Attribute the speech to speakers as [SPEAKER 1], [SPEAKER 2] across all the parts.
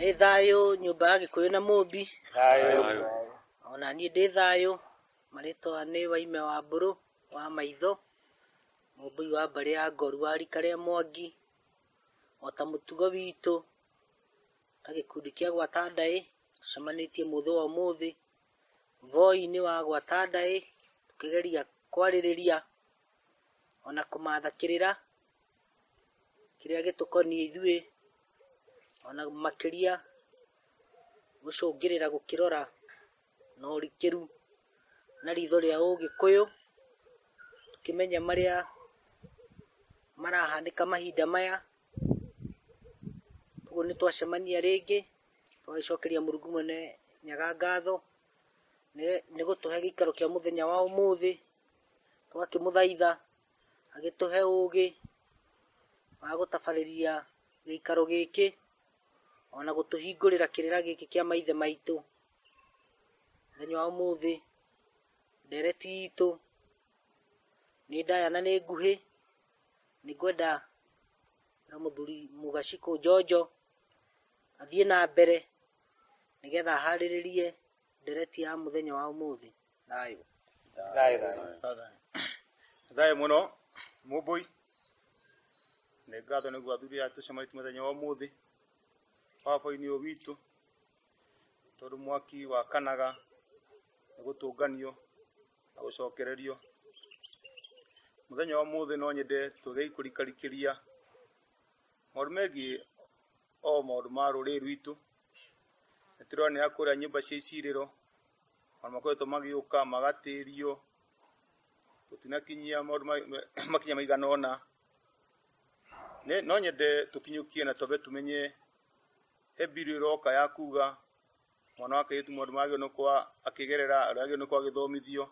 [SPEAKER 1] Nĩ thayũ nyũmba ya Gĩkũyũ na Mũmbi. Ona niĩ ndĩ thayũ. Marĩtwa nĩ Waime wa Mbũrũ wa Maitho, mũmbui wa mbarĩ ya Ngoru wa rika rĩa Mwangi. Ota mũtugo witũ ta gĩkundi kĩa Gwata Ndaĩ tũcemanĩtie mũthĩ wa ũmũthĩ voi-inĩ wa Gwata Ndaĩ tũkĩgeria kwarĩrĩria ona kũmathakĩrĩra kĩrĩa gĩtũkoniĩ ithuĩ, ona makĩria gũcũngĩrĩra gũkĩrora na ũrikĩru na ritho rĩa Ũgĩkũyũ, tukimenya marĩa marahanĩka mahinda maya. Ũguo nĩ twacemania rĩngĩ twagĩcokeria Mũrungu Mwene Nyaga ngatho nĩ gũtũhe gĩikaro kĩa mũthenya wa ũmũthĩ, twakĩmũthaitha agĩtũhe ũgĩ wa gũtabarĩria gĩikaro gĩkĩ, ona gũtũhingũrĩra kĩrĩra gĩkĩ kĩa maithe maitũ. Mũthenya wa ũmũthĩ ndereti itũ nĩ ndaya na nĩ nguhĩ. Nĩ ngwenda na mũthuri Mũgacikũ Njonjo athiĩ na mbere nĩgetha harĩrĩrie ndereti ya mũthenya wa ũmũthĩ. Thayũ.
[SPEAKER 2] Thayũ mũno mũmbui. Nĩ ngatho nĩguo athuri aya tũcemanĩtie mũthenya wa ũmũthĩ baba-inĩ ũyũ witũ, tondũ mwaki wakanaga nĩ gũtũnganio na gũcokererio. Mũthenya wa ũmũthĩ no nyende tũgei kũrikarikĩria maũndũ megiĩ maũndũ ma rũrĩrĩ rwitũ. Nĩ tũronera kũrĩa nyũmba cia icirĩro ona makoretwo magĩũka magatĩrio, tũtinakinyia maũndũ makinya maigana ũna. No nyende tũkinyũkie na twambe tũmenye he mbirũ ĩroka ya kuga mwana wa kairĩtu maũndũ magĩrĩirwo nĩ gũkorwo akĩgerera, ũrĩa agĩrĩirwo nĩ gũkorwo agĩthomithio,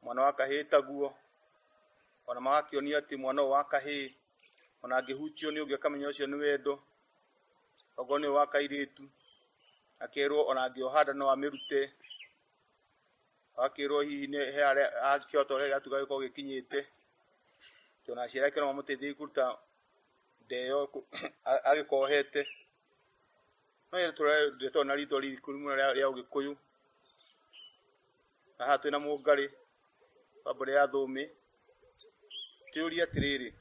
[SPEAKER 2] mwana wa kahĩĩ taguo. Ona magakĩonia atĩ mwana ũyũ wa kahĩĩ ona angĩhutio nĩ ũngĩ akamenya ũcio nĩ wendo, okorwo nĩ ũyũ wa kairĩtu akerwo ona angĩoha nda no amĩrute, agakĩrwo hihi he harĩa akĩhota ũrĩa gĩatuga gĩkorwo gĩkinyĩte, atĩ ona aciari ake no mamũteithie kũruta nda ĩyo agĩkohete. No nyende tũretwo na rĩtwa ririku mũno rĩa Ũgĩkũyũ. Haha twĩna mũngarĩ wa mbarĩ ya Thũmĩ, tũyũrie atĩrĩrĩ,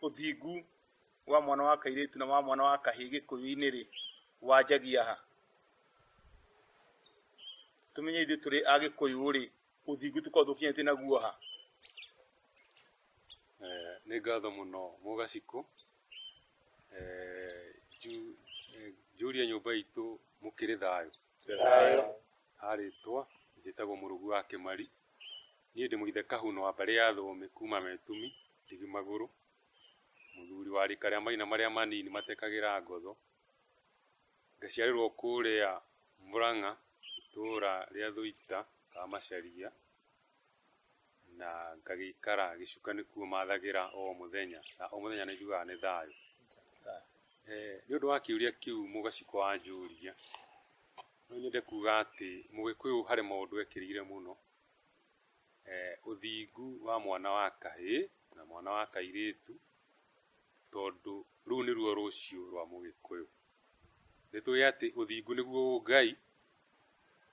[SPEAKER 2] ũthingu wa mwana wa kairĩtu na wa mwana wa kahĩĩ Gĩkũyũ-inĩ rĩ wanjagia ha? Tũmenye ithuĩ tũrĩ Agĩkũyũ rĩ ũthingu tũkorwo tũkinyĩtie naguo ha?
[SPEAKER 3] Nĩ ngatho mũno Mũgacikũ. Njũria nyũmba itũ mũkĩrĩ thayũ. Harĩtwa njĩtagwo Mũrugu wa Kĩmari. Niĩ ndĩ mũithe Kahuna wa mbarĩ ya Thũmĩ kuma Metumi Ndigi Magũrũ, mũthuri wa rika rĩa maina marĩa manini matekagĩra ngotho. Ngaciarĩrwo kũrĩa Mũrang'a itũũra rĩa Thũita ka Macharia, na ngagĩikara Gĩcuka nĩkuo mathagĩra o mũthenya, na o mũthenya nĩ njugaga nĩ thayũ. Nĩ ũndũ wa kĩũria kĩu Mũgacikũ wanjũria, no nyende kuga atĩ Mũgĩkũyũ harĩ maũndũ ekĩrĩire mũno. Ũthingu wa mwana wa kahĩĩ na mwana wa kairĩtu, tondũ rũu nĩruo rũciũ rwa Mũgĩkũyũ. Nĩtũĩ atĩ ũthingu nĩguo Ngai,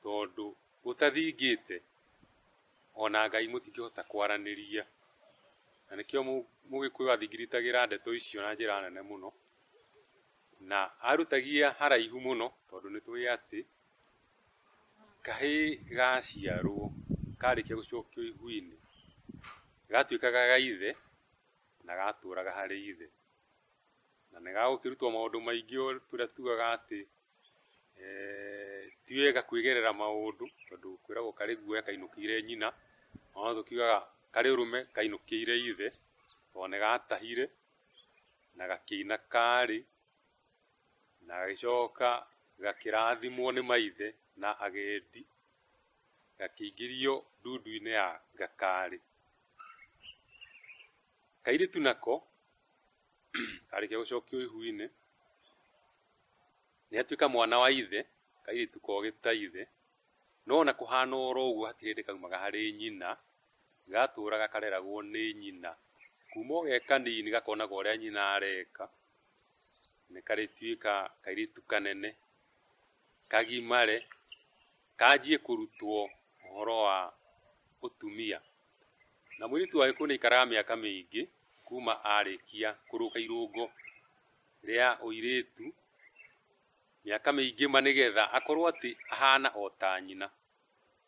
[SPEAKER 3] tondũ ũtathingĩte ona Ngai mũtingĩhota kwaranĩria. Na nĩkĩo Mũgĩkũyũ athingiritagĩra ndeto icio na njĩra nene mũno, na arutagia haraihu mũno, tondũ nĩtũĩ atĩ kahĩĩ gaciarwo karĩkia gũcokio ihu-inĩ gatuĩkaga ga ithe na gatũraga harĩ ithe, na nĩ gagũkĩrutwo maũndũ maingĩ tũrĩa tugaga atĩ ti wega kwĩgerera maũndũ, tondũ kwĩragwo karĩ guoya kainũkĩire nyina, no tũkiugaga karĩ ũrũme kainũkĩire ithe, tondũ nĩ gatahire na gakĩina karĩ na gagĩcoka gakĩrathimwo nĩ maithe na agendi, gakĩingĩrio ndundu-inĩ ya gakarĩ. Kairĩtu nako karĩkia gũcokio ihu-inĩ nĩ atuĩka mwana wa ithe, kairĩtu kogĩ ta ithe, no ona kũhana oro ũguo hatirĩ hĩndĩ kaumaga harĩ nyina, gatũraga kareragwo nĩ nyina. Kuma o ge kanini gakonaga ũrĩa nyina areka, nĩ karĩtuĩka kairĩtu kanene kagimare kanjie kũrutwo ũhoro wa ũtumia. Na mũirĩtu wa gĩkũyũ nĩ aikaraga mĩaka mĩingĩ kuma arĩkia kũrũka irũngo rĩa ũirĩtu, mĩaka mĩingĩ ma nĩgetha akorwo atĩ ahana o ta nyina.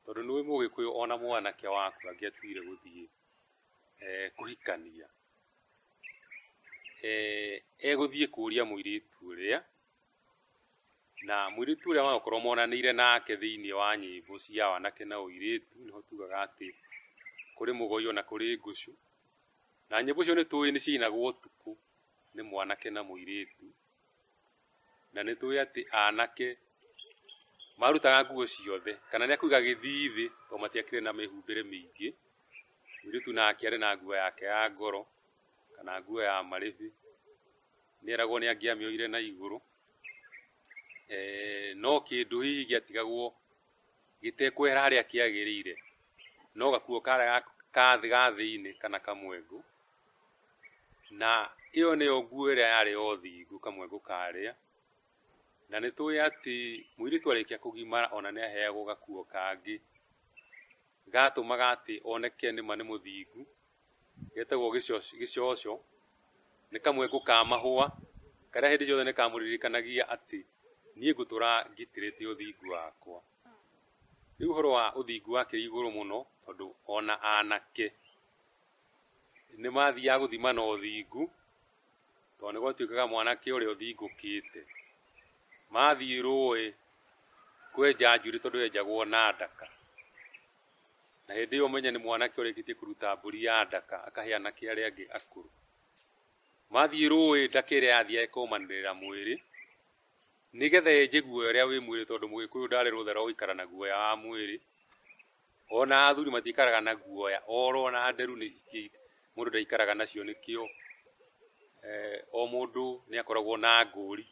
[SPEAKER 3] Tondũ nĩ Mũgĩkũyũ ona mwanake waku angĩatuire gũthiĩ kũhikania, egũthiĩ kũria mũirĩtu ũrĩa, na mũirĩtu ũrĩa wanakorwo monanĩire nake thĩinĩ wa nyĩmbo cia wanake na ũirĩtu, nĩho tugaga atĩ kũrĩ mũgoyo na kũrĩ ngũcũ, na nyĩmbo icio nĩ tũĩ nĩ ciinagwo ũtukũ nĩ mwanake na mũirĩtu, na nĩ tũĩ atĩ anake marutaga nguo ciothe, kana nĩ akuiga gĩthiithĩ to matiakĩrĩ na mĩhumbĩre mĩingĩ. Mũirĩtu nake arĩ na nguo yake ya ngoro kana nguo ya marĩbĩ, nĩeragwo nĩ angĩamĩoire na igũrũ, no kĩndũ hihi gĩatigagwo gĩtekwehera harĩa kĩagĩrĩire, no gakuo karĩa gathĩ-inĩ kana kamwengu, na ĩyo nĩyo nguo ĩrĩa yarĩ o ũthingu, kamwengu karĩa. Na nĩ tũĩ atĩ mũirĩtu arĩkia kũgimara ona nĩ aheagwo gakuo kangĩ gatũmaga atĩ oneke nĩma nĩ mũthingu, getagwo gĩcoco, nĩ kamwengu ka mahũa karĩa hĩndĩ ciothe nĩ kamũririkanagia atĩ niĩ ngũtũra ngitĩrĩte ũthingu wakwa. Rĩu ũhoro wa ũthingu wake igũrũ mũno, tondũ ona anake nĩ mathiaga gũthimana ũthingu, tondũ nĩ gwatuĩkaga mwanake ũrĩa ũthingũkĩte mathiĩ rũĩ kwenja njuĩrĩ, tondũ yenjagwo na ndaka, na hĩndĩ ĩyo ũmenye nĩ mwanake ũrĩkĩtie kũruta mbũri ya ndaka akahe anake arĩa angĩ akũrũ. Mathiĩ rũĩ ndaka ĩrĩa yathiĩ ĩkomanĩrĩra mwĩrĩ, nĩgetha yenje guoya ũrĩa wĩ mwĩrĩ, tondũ Mũgĩkũyũ ndarĩ rũtha rwa gũikara na guoya wa mwĩrĩ. Ona athuri matiikaraga na guoya, oro na nderu mũndũ ndaikaraga nacio, nĩkĩo o mũndũ nĩ akoragwo na ngũri,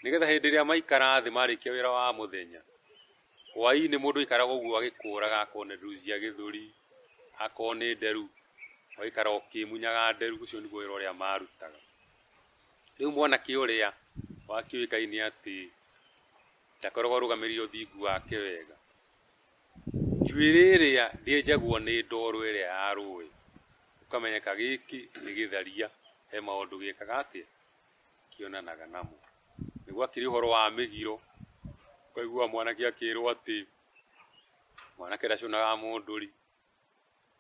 [SPEAKER 3] nĩgetha hĩndĩ ĩrĩa maikara thĩ marĩkia wĩra wa mũthenya, hwaĩ-inĩ mũndũ aikaraga ũguo agĩkũraga, akorwo nĩ nderu cia gĩthũri, akorwo nĩ nderu agaikara ũkĩmunyaga nderu. Ũcio nĩguo wĩra ũrĩa marutaga. Rĩu mwanake ũrĩa wakĩũĩkaine atĩ ndakoragwo arũgamĩrĩire ũthingu wake wega, njuĩrĩ ĩrĩa ndĩenjagwo nĩ ndoro ĩrĩa ya rũĩ, ũkamenyeka gĩkĩ nĩ gĩtharia, he maũndũ gĩkaga atĩa kĩonanaga namo. Nĩguo akĩrĩ ũhoro wa mĩgiro, ũkaigua mwanake akĩrwo atĩ mwanake ndaconaga mũndũri,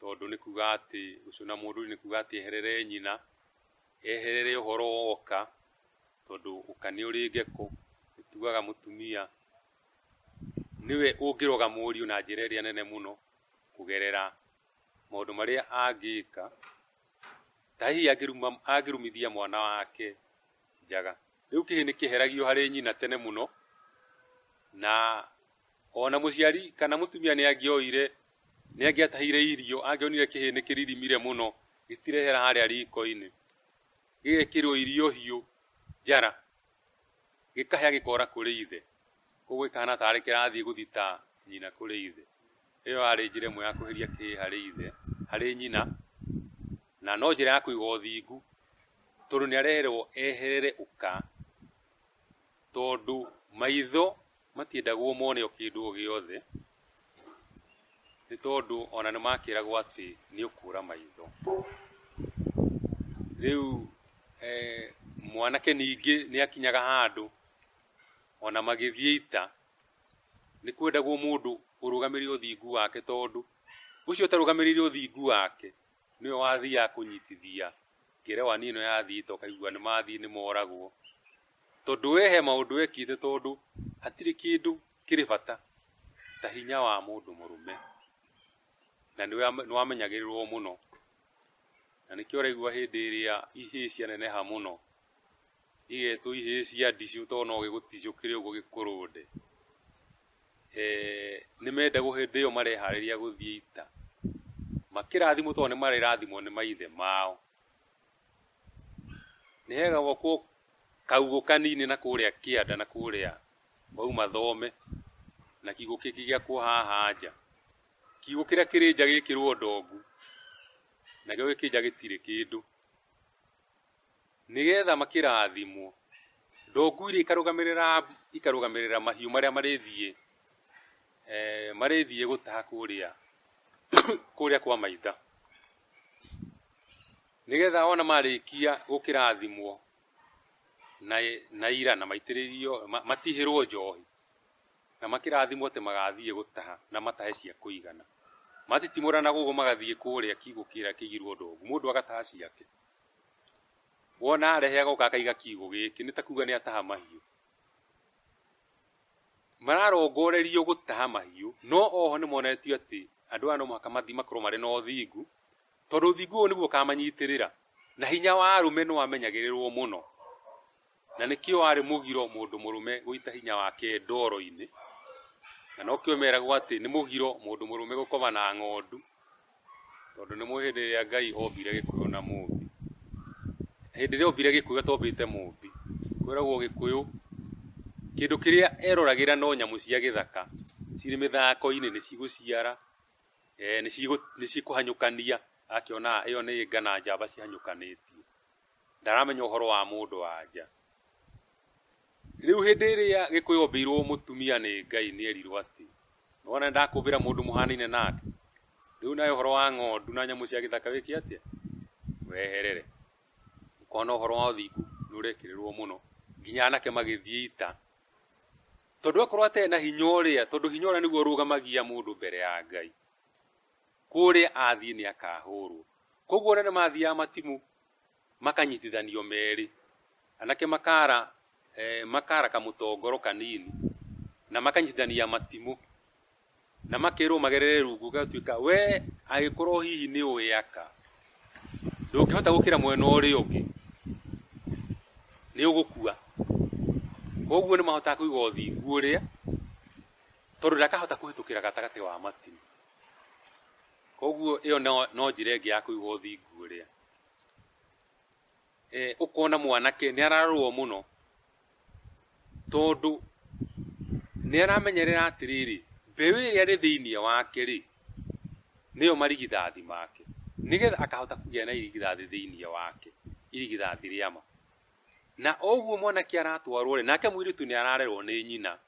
[SPEAKER 3] tondũ nĩ kuga atĩ gũcona mũndũri nĩ kuga atĩ eherere nyina, eherere ũhoro woka, tondũ ũka nĩ ũrĩ ngeko. Tugaga mũtumia niwe ũngĩroga mũriũ na njĩra ĩrĩa nene mũno kũgerera maũndũ marĩa angĩka, ta hihi angĩrumithia mwana wake njaga. Rĩu kĩhĩ nĩ kĩheragio harĩ nyina tene mũno, na ona mũciari kana mũtumia nĩ angĩoire, nĩ angĩatahire irio, angĩonire kĩhĩ nĩ kĩririmire mũno, gĩtirehera harĩa riko-inĩ, gĩgekĩrwo irio hiũ njara, gĩkahĩa gĩkora kũrĩ ithe, koguo gĩkahana tarĩ kĩrathiĩ gũthita nyina kũrĩ ithe. Ĩyo yarĩ njĩra ĩmwe ya kweheria kĩhĩ harĩ ithe, harĩ nyina, na no njĩra ya kũiga ũthingu, tondũ nĩ areherwo eherere ũka, tondũ maitho matiendagwo mone o kĩndũ o gĩothe, nĩ tondũ ona nĩ makĩragwo atĩ nĩ ũkũra maitho. Rĩu mwanake ningĩ nĩ akinyaga handũ ona magĩthiĩ ita, nĩ kwendagwo mũndũ ũrũgamĩrĩre ũthingu wake, tondũ ũcio ũtarũgamĩrĩire ũthingu wake nĩwe wathiaga kũnyitithia ngĩrewani ĩno yathiĩ ita, ũkaigua nĩ mathiĩ nĩ moragwo, tondũ we he maũndũ ekĩte, tondũ hatirĩ kĩndũ kĩrĩ bata ta hinya wa mũndũ mũrũme, na nĩ wamenyagĩrĩrwo mũno. Na nĩkĩo ũraigua hĩndĩ ĩrĩa ihĩĩ cianeneha mũno igetwo ihĩĩ cia ndicũ, tondũ no gĩgũticũkĩre ũguo gĩkũrũnde, nĩ mendagwo hĩndĩ ĩyo mareharĩria gũthiĩ ita, makĩrathimwo tondũ nĩ marĩrathimwo nĩ maithe mao. Nĩ hegagwo kaugũ kanini na kũrĩa kĩanda na kũrĩa wauma thome, na kiugũ kĩngĩ gĩakwo haha nja, kiugũ kĩrĩa kĩrĩ nja gĩkĩrwo ndongu, na gĩkĩ nja gĩtirĩ kĩndũ, nĩgetha makĩrathimwo ndongu iria ikarugamirira mahiũ marĩa marĩthiĩ gũtaha kũrĩa kwa maitha, nĩgetha ona marĩkia gũkĩrathimwo na ira na maitĩrĩrio matihĩrwo njohi na makĩrathimwo atĩ magathiĩ gũtaha na matahe cia kũigana, matitimũrana gũgũ magathiĩ kũrĩa kiugũ kĩrĩa kĩigirwo ndongu, mũndũ agataha ciake. Wona arehe agoka akaiga kiugũ gĩkĩ nĩ ta kuga nĩ ataha mahiũ. Mararongorerio gũtaha mahiũ, no oho nĩ monetio atĩ andũ aya no mũhaka mathiĩ makorwo marĩ na ũthingu, tondũ ũthingu ũyũ nĩguo ũkamanyitĩrĩra, na hinya wa arũme no wamenyagĩrĩrwo mũno, na nĩkĩo warĩ mũgiro mũndũ mũrũme gũita hinya wake ndoro-inĩ, na no kĩo meragwo atĩ nĩ mũgiro mũndũ mũrũme gũkoma na ng'ondu, tondũ nĩ mũĩ hĩndĩ ĩrĩa Ngai ombire Gĩkũyũ na mũmbi, hĩndĩ ĩrĩa ombire Gĩkũyũ atombĩte mũmbi, kwĩragwo Gĩkũyũ kĩndũ kĩrĩa eroragĩra no nyamũ cia gĩthaka cirĩ mĩthako-inĩ nĩ cigũciara, nĩ cikũhanyũkania, akĩona ĩyo nĩ nga na njamba cihanyũkanĩtie, ndaramenya ũhoro wa mũndũ wa nja. Rĩu hĩndĩ ĩrĩa Gĩkũyũ ombĩirwo mũtumia nĩ Ngai nĩ erirwo atĩ nĩwona ndakũmbĩra mũndũ mũhanaine nake, rĩu nawe ũhoro wa ng'ondu na nyamũ cia gĩthaka wĩke atĩa, weherere. Ũkona ũhoro wa ũthingu nĩ ũrekĩrĩrwo mũno, nginya anake magĩthiĩ ita, tondũ akorwo atarĩ na hinya ũrĩa, tondũ hinya ũrĩa nĩguo ũrũgamagia mũndũ mbere ya Ngai, kũrĩa athiĩ nĩ akahũrwo. Koguo ona nĩ mathiaga matimũ makanyitithanio merĩ, anake makara kamũtongoro kanini na makanyitithania matimũ na makerwo magerere rungu, gatuĩka we agĩkorwo hihi nĩ ũĩ aka ndũngĩhota gũkĩra mwena ũrĩa ũngĩ, nĩ ũgũkua. Koguo nĩ mahotaga kũiga ũthingu ũrĩa, tondũ ndakahota kũhĩtũkĩra gatagatĩ wa matimũ. Koguo ĩyo no njĩra ĩngĩ ya kũiga ũthingu ũrĩa. Ũkona mwanake nĩ ararorwo mũno, tondũ nĩ aramenyerera atĩrĩrĩ, mbeũ ĩrĩa rĩ thĩinĩ wake rĩ, nĩyo marigithathi make, nĩgetha akahota kũgĩa na irigithathi thĩinĩ wake, irigithathi rĩa ma. Na ũguo mwanake aratwarwo rĩ, nake mũirĩtu nĩ ararerwo nĩ nyina,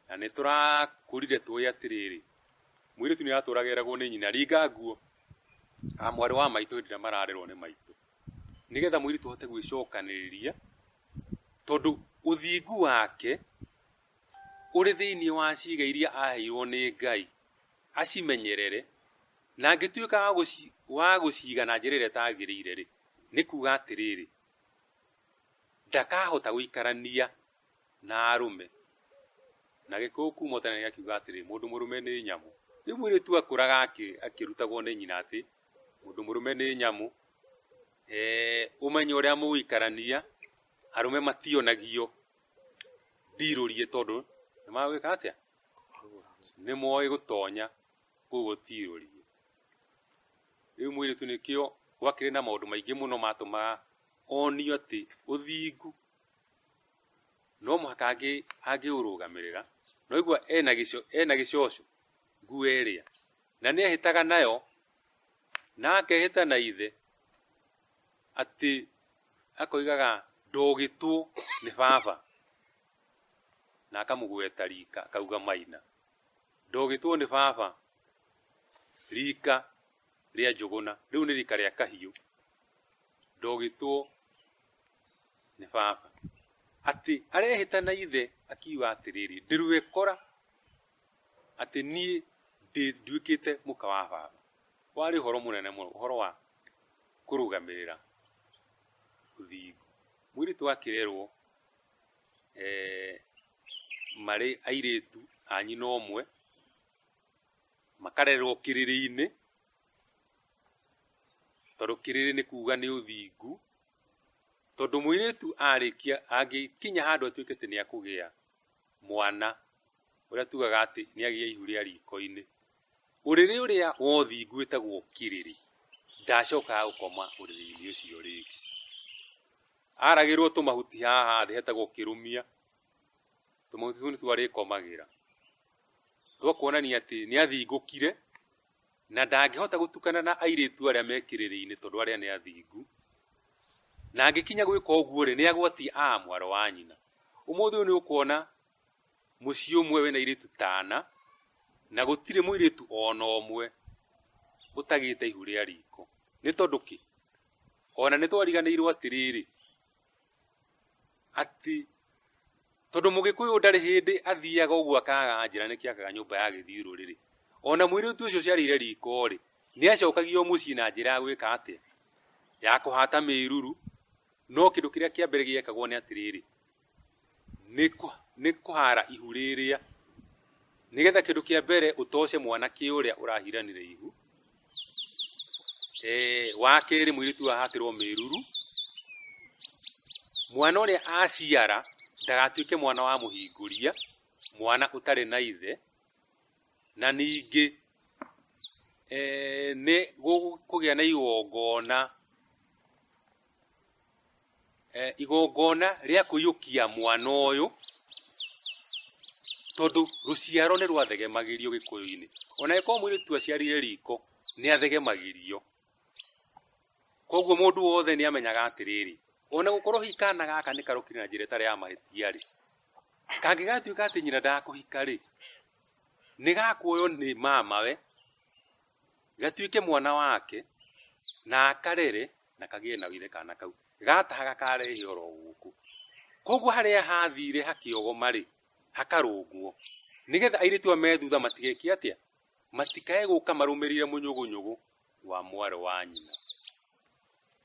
[SPEAKER 3] na nĩ tũrakũrire tũĩ atĩrĩrĩ, mũirĩtu nĩ aratũragĩragwo nĩ nyina, ringa nguo mwarĩ wa maitũ hĩndĩ ĩrĩa mararerwo nĩ maitũ, nĩgetha mũirĩtu ahote gwĩcokanĩrĩria, tondũ ũthingu wake ũrĩ thĩinĩ wa ciĩga iria aheirwo nĩ Ngai, acimenyerere, na angĩtuĩka wa gũciga na njĩra ĩrĩa ĩtagĩrĩire rĩ, nĩ kuga atĩrĩrĩ, ndakahota gũikarania na arũme. Na Gĩkũyũ kuma tene gĩakiuga atĩrĩ, mũndũ mũrũme nĩ nyamũ. Rĩu mũirĩtu akũraga akĩrutagwo nĩ nyina atĩ mũndũ mũrũme nĩ nyamũ, ũmenye ũrĩa mũgũikarania, arũme mationagio ndirũrie, tondũ nĩ magwĩka atĩa, nĩ moĩ gũtonya kũu gũtirũrie. Rĩu mũirĩtu nĩkĩo gwakĩrĩ na maũndũ maingĩ mũno matũmaga onio atĩ ũthingu no mũhaka angĩũrũgamĩrĩra. No igua ena gĩcoco nguo ĩrĩa, na nĩ ehĩtaga nayo, na akehĩta na ithe atĩ akoigaga ndogĩtwo nĩ baba, na akamũgweta rika, akauga Maina, ndogĩtwo nĩ baba, rika rĩa Njũgũna, rĩu nĩ rika rĩa kahiũ, ndogĩtwo nĩ baba, atĩ arehĩta na ithe akiuga atĩrĩrĩ, ndĩrwekora atĩ niĩ nduĩkĩte mũka wa baba. Warĩ ũhoro mũnene mũno, ũhoro wa kũrũgamĩrĩra ũthingu. Mũirĩtu akĩrerwo marĩ airĩtu a nyina ũmwe, makarerwo kĩrĩrĩ-inĩ, tondũ kĩrĩrĩ nĩ kuga nĩ ũthingu, tondũ mũirĩtu angĩkinya handũ atuĩke atĩ nĩ akũgĩa mwana, ũrĩa tugaga atĩ nĩ agĩa ihu rĩa riko-inĩ, ũrĩrĩ ũrĩa wa ũthingu wĩtagwo kĩrĩrĩ, ndacokaga gũkoma ũrĩrĩ-inĩ ũcio rĩngĩ. Aragĩrwo tũmahuti haha thĩ hetagwo kĩrũmia, tũmahuti tũu nĩtuo arĩkomagĩra, twakuonania atĩ nĩ athingũkire, na ndangĩhota gũtukana na airĩtu arĩa me kĩrĩrĩ-inĩ, tondũ arĩa nĩ athingu, na angĩkinya gwĩka ũguo rĩ nĩ agwati mwaro wa nyina. Ũmũthĩ ũyũ nĩ ũkuona mũciĩ ũmwe wĩna airĩtu 5 na gũtirĩ mũirĩtu ona ũmwe ũtagĩte ihu rĩa riko. Nĩ tondũ kĩ? Ona nĩ twariganĩirwo atĩrĩrĩ, atĩ tondũ mũgĩkũyũ ndarĩ hĩndĩ athiaga ũguo akaga njĩra nĩkĩ akaga nyũmba ya gĩthiũrũrĩ. Ona mũirĩtu ũcio ciarĩire riko rĩ nĩ acokagio mũciĩ na njĩra ya gwĩka atĩa? Ya kũhata mĩruru. No kĩndũ kĩrĩa kĩa mbere gĩekagwo nĩ atĩrĩrĩ, nĩ kũhara ihu rĩrĩa, nĩgetha kĩndũ kĩa mbere ũtoce mwanake ũrĩa ũrahiranire ihu. Wa kerĩ mũirĩtu ahatĩrwo mĩruru. Mwana ũrĩa aciara ndagatuĩke mwana wa mũhingũria, mwana ũtarĩ na ithe. Na ningĩ nĩ kũgĩa na igongona rĩa kũiyũkia mwana ũyũ, tondũ rũciaro nĩ rwathegemagĩrio gĩkũyũ-inĩ. Ona ĩkorwo mũirĩtu aciarire riko nĩ athegemagĩrio. Koguo mũndũ wothe nĩ amenyaga atĩrĩrĩ, ona gũkorwo hihi kana gaka nĩ karũkire na njĩra ĩtarĩ ya mahĩtia rĩ, kangĩgatuĩka atĩ nyina ndakũhika rĩ, nĩ gakuoywo nĩ mamawe gatuĩke mwana wake na akarere na kagĩe na ithe kana kau gatahaga karehe oro gũkũ. Koguo harĩa hathire hakĩogoma rĩ hakarũngwo, nĩgetha airĩtu a methutha matigeke atĩa? Matikae gũka marũmĩrĩre mũnyũgũnyũgũ wa mwaro wa nyina.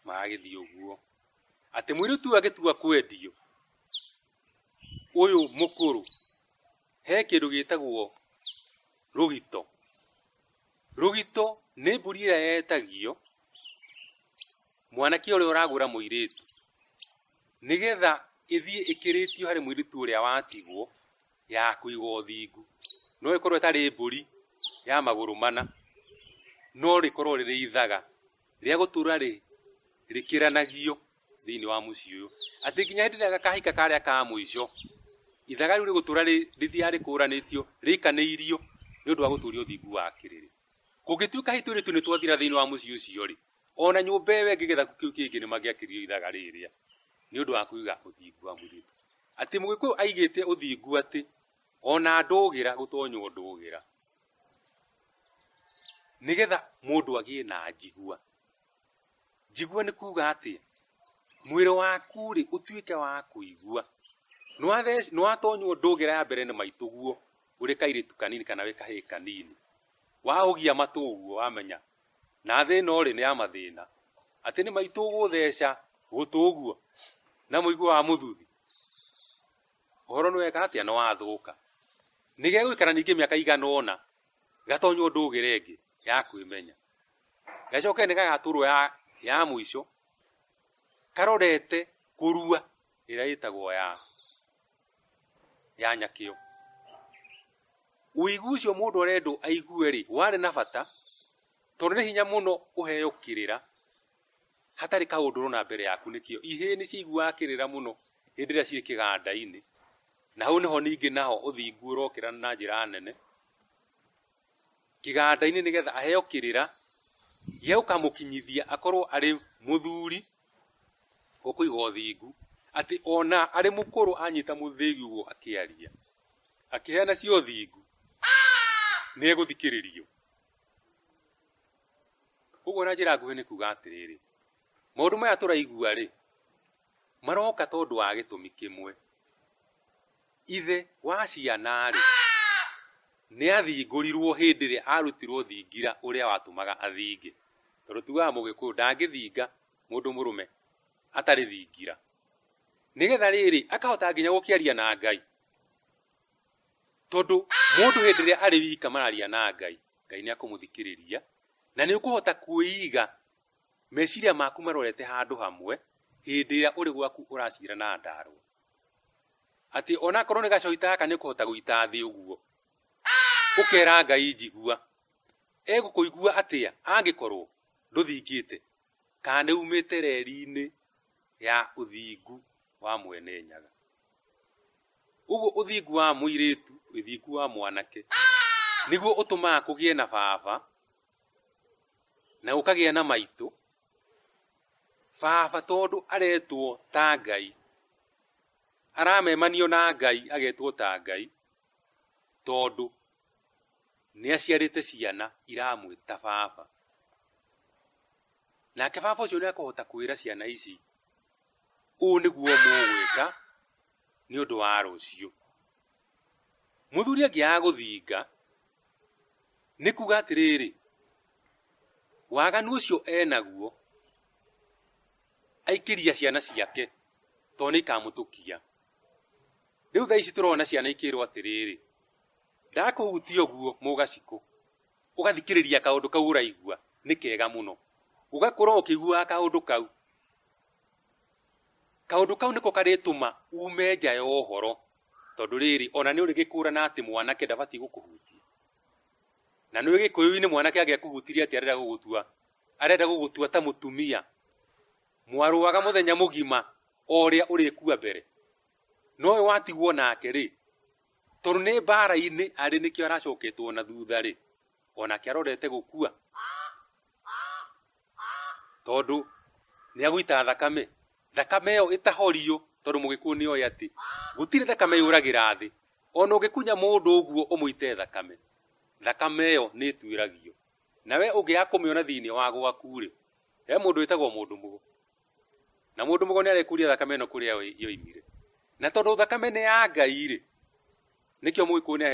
[SPEAKER 3] Magagĩthiĩ ũguo atĩ mũirĩtu agĩtua kwendio ũyũ mũkũrũ, he kĩndũ gĩtagwo rũgito. Rũgito nĩ mbũri ĩrĩa yetagio mwanake ũrĩa ũragũra mũirĩtu, nĩgetha ĩthiĩ ĩkĩrĩtio harĩ mũirĩtu ũrĩa watigwo ya kũiga ũthingu. No ĩkorwo ĩtarĩ mbũri ya magũrũ mana, no rĩkorwo rĩrĩ ithaga rĩa gũtũra rĩkĩranagio thĩinĩ wa mũciĩ ũyũ. Atĩ nginya hĩndĩ ĩrĩa gakahika karĩa ka mũico, ithaga rĩu rĩgũtũra rĩthiaga rĩkũranĩtio rĩikanĩirio nĩ ũndũ wa gũtũria ũthingu wa kĩrĩrĩ. Kũngĩtuĩka hihi tũirĩtu nĩ twathira thĩinĩ wa mũciĩ ũcio rĩ, ona nyũmba ĩyo ĩngĩ gĩthaku kĩu kĩngĩ nĩ mangĩakĩrio ithaga rĩrĩa nĩ ũndũ wa kũiga ũthingu wa mũirĩtu. Atĩ mũgĩkũyũ aigĩte ũthingu atĩ ona ndũgĩra gũtonywo ndũgĩra, nĩgetha mũndũ agĩe na njigua. Njigua nĩ kuuga atĩ mwĩrĩ waku rĩ ũtuĩke wa kũigua. Nĩ watonywo ndũgĩra ya mbere nĩ maitũguo ũrĩ kairĩtu kanini kana wĩ kahĩĩ kanini, waũgia matũ ũguo wamenya na thĩna ũrĩ nĩ ya mathĩna, atĩ nĩ maitũ ũgũtheca gũtũ ũguo na mũigua wa mũthuthi. Ũhoro nĩ weka atĩa? Nĩ wathũka. Nĩ gegũikara ningĩ mĩaka igana ũna gatonywo ndũgĩra ĩngĩ ya kwĩmenya, gacoke nĩ gagatũrwo ya mũico karorete kũrua ĩrĩa ĩtagwo ya nyakĩo. Ũigu ũcio mũndũ arendwo aigue rĩ warĩ na bata, tondũ nĩ hinya mũno ũheo kĩrĩra hatarĩ kaũndũ na mbere yaku. Nĩkĩo ihĩĩ nĩ ciiguaga kĩrĩra mũno hĩndĩ ĩrĩa cirĩ kĩganda-inĩ, na hau nĩho ningĩ naho ũthingu ũrokĩra na njĩra nene kĩganda-inĩ, nĩgetha aheo kĩrĩra gĩa gũkamũkinyithia akorwo arĩ mũthuri ũkũiga ũthingu. Atĩ ona arĩ mũkũrũ anyita mũthĩgi ũguo akĩaria akĩheana cio ũthingu nĩ egũthikĩrĩrio. Ũguo na njĩra nguhĩ nĩ kuuga atĩrĩrĩ, maũndũ maya tũraigua rĩ maroka tondũ wa gĩtũmi kĩmwe. Ithe wa ciana rĩ nĩ athingũrirwo hĩndĩ ĩrĩa arutirwo thingira ũrĩa watũmaga athinge. Tondũ tugaga mũgĩkũyũ ndangĩthinga mũndũ mũrũme atarĩ thingira, nĩgetha rĩrĩ akahota nginya gũkĩaria na Ngai. Tondũ mũndũ hĩndĩ ĩrĩa arĩ wika mararia na Ngai, Ngai nĩ akũmũthikĩrĩria na nĩ ũkũhota kwĩiga meciria maku marorete handũ hamwe hĩndĩ ĩrĩa ũrĩ gwaku ũracira na ndarwo. Atĩ ona korwo nĩ gacoita gaka nĩ ũkũhota gũita thĩ ũguo ũkera Ngai njigua. Egũkũigua atĩa angĩkorwo ndũthingĩte kana umĩte reri-inĩ ya ũthingu wa mwene nyaga. Ũguo ũthingu wa mũirĩtu, ũthingu wa mwanake nĩguo ũtũmaga kũgĩe na baba na ũkagĩa na maitũ baba tondu aretwo ta Ngai, aramemanio na Ngai agetwo ta Ngai, tondu nĩ aciarĩte ciana iramwĩta baba. Nake baba ũcio nĩ akũhota kwĩra ciana ici ũũ nĩguo mũgwĩka nĩ ũndũ wa rũciũ. Mũthuri angĩaga gũthinga nĩ kuga atĩrĩrĩ, waganu ũcio enaguo aikĩria ciana ciake tondũ nĩ ikamũtũkia. Rĩu thaa ici tũrona ciana ikĩrwo atĩrĩrĩ, ndakũhutia ũguo mũgacikũ, ũgathikĩrĩria kaũndũ kau ũraigua nĩ kega mũno, ũgakorwo ũkĩiguaga kaũndũ kau. Kaũndũ kau nĩko karĩtũma ume nja ya ũhoro, tondũ rĩrĩ ona nĩ ũrĩgĩkũrana atĩ mwanake ndabatiĩ gũkũhutia. Na nĩ Gĩkũyũ-inĩ mwanake angĩakũhutirie atĩ arenda gũgũtua ta mũtumia, mwarũaga mũthenya mũgima o ũrĩa ũrĩkua mbere. No ũyũ watigwo nake rĩ, tondũ nĩ mbara-inĩ arĩ nĩkĩo aracoketwo na thutha rĩ, onake arorete gũkua, tondũ nĩ agũita thakame. Thakame ĩyo ĩtahorio, tondũ Mũgĩkũyũ nĩ oĩ atĩ gũtirĩ thakame yũragĩra thĩ. Ona ũngĩkunya mũndũ ũguo ũmũite thakame, thakame ĩyo nĩ ĩtuĩragio. Nawe ũngĩaga kũmĩona thĩinĩ wa gwaku rĩ, he mũndũ wĩtagwo mũndũ mũgo, na mũndũ mũgo nĩ arekuria thakame ĩno kũrĩa yoimire. Na tondũ thakame nĩ ya Ngai rĩ, nĩkĩo Mũgĩkũyũ nĩ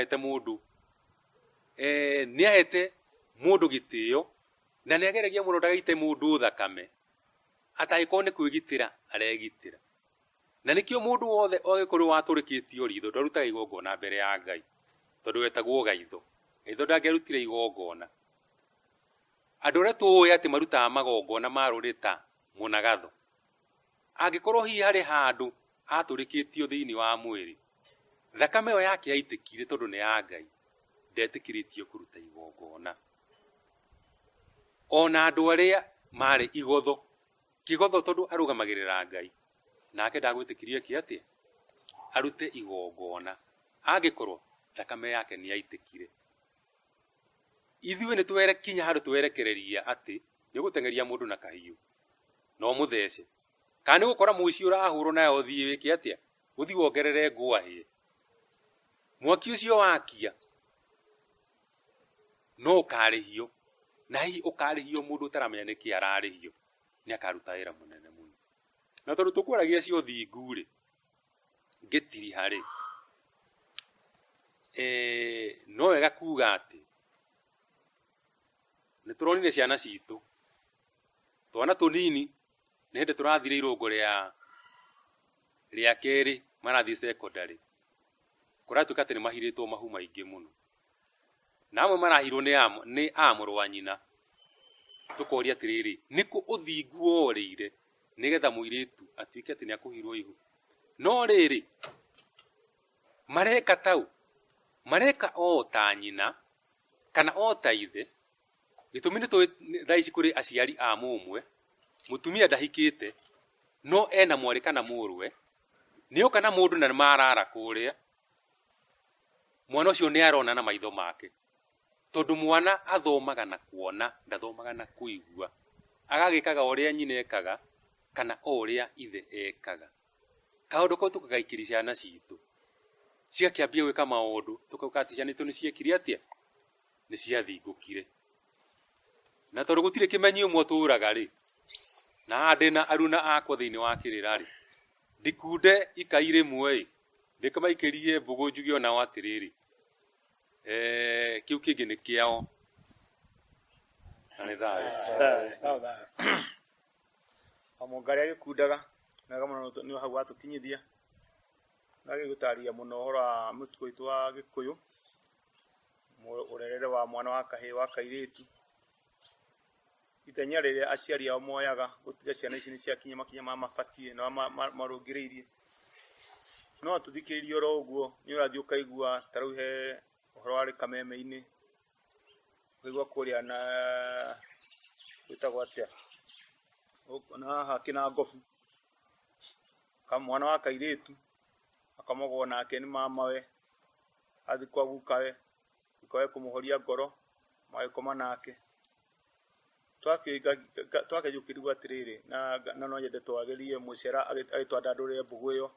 [SPEAKER 3] ahete mũndũ gĩtĩo, na nĩ ageragia mũno ndagaite mũndũ thakame atagĩkorwo nĩ kwĩgitĩra aregitĩra. Na nĩkĩo mũndũ wothe Gĩkũyũ watũrĩkĩtio ritho ndarutaga igongona mbere ya Ngai, tondũ wetagwo gaitho. Gaitho ndangĩarutire igongona. Andũ arĩa tũĩ atĩ marutaga magongona ma rũrĩrĩ ta mũnagatho, angĩkorwo hihi harĩ handũ atũrĩkĩtio thĩinĩ wa mwĩrĩ, thakame ĩyo yake yaitĩkire tondũ nĩ ya Ngai, ndetĩkĩrĩtio kũruta igongona. Ona andũ arĩa marĩ igotho, kĩgotho tondũ arũgamagĩrĩra Ngai, nake ndagwĩtĩkirie atĩa arute igongona, angĩkorwo thakame yake nĩ yaitĩkire. Ithuĩ nĩ twerekinya handũ twerekereria atĩ nĩ gũteng'eria mũndũ na kahiũ no mũthece, kana nĩ gũkora mũici ũrahũrwo nayo ũthiĩ wĩke atĩa, ũthiĩ wongerere ngwahĩ. Mwaki ũcio wakia no ũkarĩhio, na hihi ũkarĩhio mũndũ ũtaramenya nĩkĩ ararĩhio, nĩ akaruta wĩra mũnene mũno. Na tondũ tũkwaragia cio ũthingu rĩ, ngĩtiriha rĩ, no wega kuga atĩ nĩ tũronire ciana citũ, twana tũnini nĩ hĩndĩ tũrathire irũngo rĩa kerĩ marathiĩ secondary, kũratuĩka atĩ nĩ mahirĩtwo mahu maingĩ mũno, na amwe marahirwo nĩ a mũrũ wa nyina. Tũkoria atĩrĩrĩ, nĩkũ ũthingu worĩire nĩgetha mũirĩtu atuĩke atĩ nĩ akũhirwo ihu? No rĩrĩ, mareka tau, mareka o ta nyina kana o ta ithe. Gĩtũmi nĩ tũĩ thaa ici kũrĩ aciari a mũmwe, mũtumia ndahikĩte no ena mwarĩ kana mũrũwe, nĩoka na mũndũ na marara kũrĩa, mwana ũcio nĩ arona na maitho make, tondũ mwana athomaga na kuona, ndathomaga na kũigua. Agagĩkaga ũrĩa nyina ekaga kana o ũrĩa ithe ekaga. Kaũndũ kau tũkagaikĩria ciana citũ, cigakĩambia gwĩka maũndũ, tũkauga atĩ ciana itũ nĩ ciekire atĩa, nĩ ciathingũkire. Na tondũ gũtirĩ kĩmenyi ũmwe tũraga rĩ, na ndĩna aruna akwa thĩinĩ wa kĩrĩra rĩ, ndikunde ikai rĩmwe ndĩkamaikĩrie mbũgũ njuge onao atĩrĩrĩ, kĩu kĩngĩ nĩ kĩao na nĩ thayũ.
[SPEAKER 2] Mũnga arĩa gĩkundaga wega mũno nĩ hau watũkinyithia, gagĩgũtarĩria mũno ũhoro wa mũtugo witũ wa Gĩkũyũ, ũrerere wa mwana wa kahĩĩ wa kairĩtu, ithenya rĩrĩa aciari ao moyaga gũtiga ciana ici nĩ ciakinya makinya mabatiĩ na marũngĩrĩirie. No tũthikĩrĩrie oro ũguo nĩ ũrathiĩ ũkaigua ta rĩu he ũhoro warĩ kameme-inĩ, ũkaigua kũrĩa na gwĩtagwo atĩa, na haha kĩna ngobu, mwana wa kairĩtu akamogwo nake nĩ mamawe, athiĩ kwa gukawe kũmũhoria ngoro, magĩkoma nake. twakĩjũkĩrigwo atĩrĩrĩ na no nyende twagĩrie mũcera agĩtwanda ndũrĩre mbũgũ ĩyo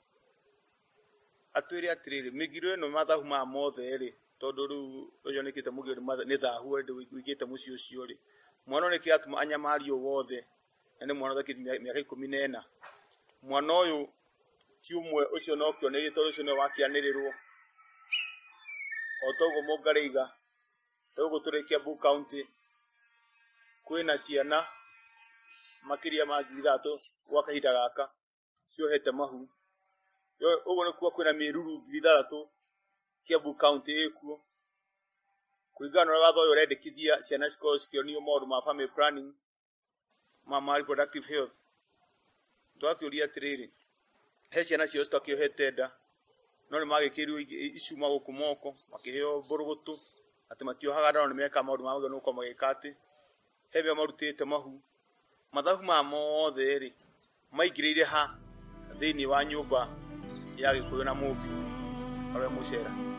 [SPEAKER 2] atwĩre atĩrĩrĩ mĩgiro ĩno mathahu maya mothe rĩ tondũ rĩu ũcio nĩkĩte mũgiro nĩ thahu wĩkĩte mũciĩ ũcio rĩ mwana ũyũ nĩkĩ atũma anyamario wothe na nĩ mwana ũthakĩte mĩaka 14 mwana ũyũ ti ũmwe ũcio no kĩonereria tondũ ũcio nĩwe wakĩanĩrĩrwo o toguo mũngarĩiga toguo tũrĩkia Mbugi County kwĩna ciana makĩria ma 3,000 gwa kahinda gaka ciohete mahu ũguo nĩkuo kwĩna mĩruru 3,000 kia Mbugi County ĩkuo kũringana na ũrĩa watho ũyũ ũrendekithia ciana cikorwo cikĩonio maũndũ ma family planning ma reproductive health twakĩũria atĩrĩrĩ he ciana cio citakĩohete nda no nĩ magĩkĩrirwo icuma gũkũ moko makĩheo mbũrũgũtũ atĩ matiohaga nda no nĩ meka maũndũ ma mũgeni gũkorwo magĩka atĩ he bĩa marutĩte mahu mathahu maya mothe rĩ maingĩrĩire ha thĩinĩ wa nyũmba ya Gĩkũyũ na Mũmbi arĩa mũcera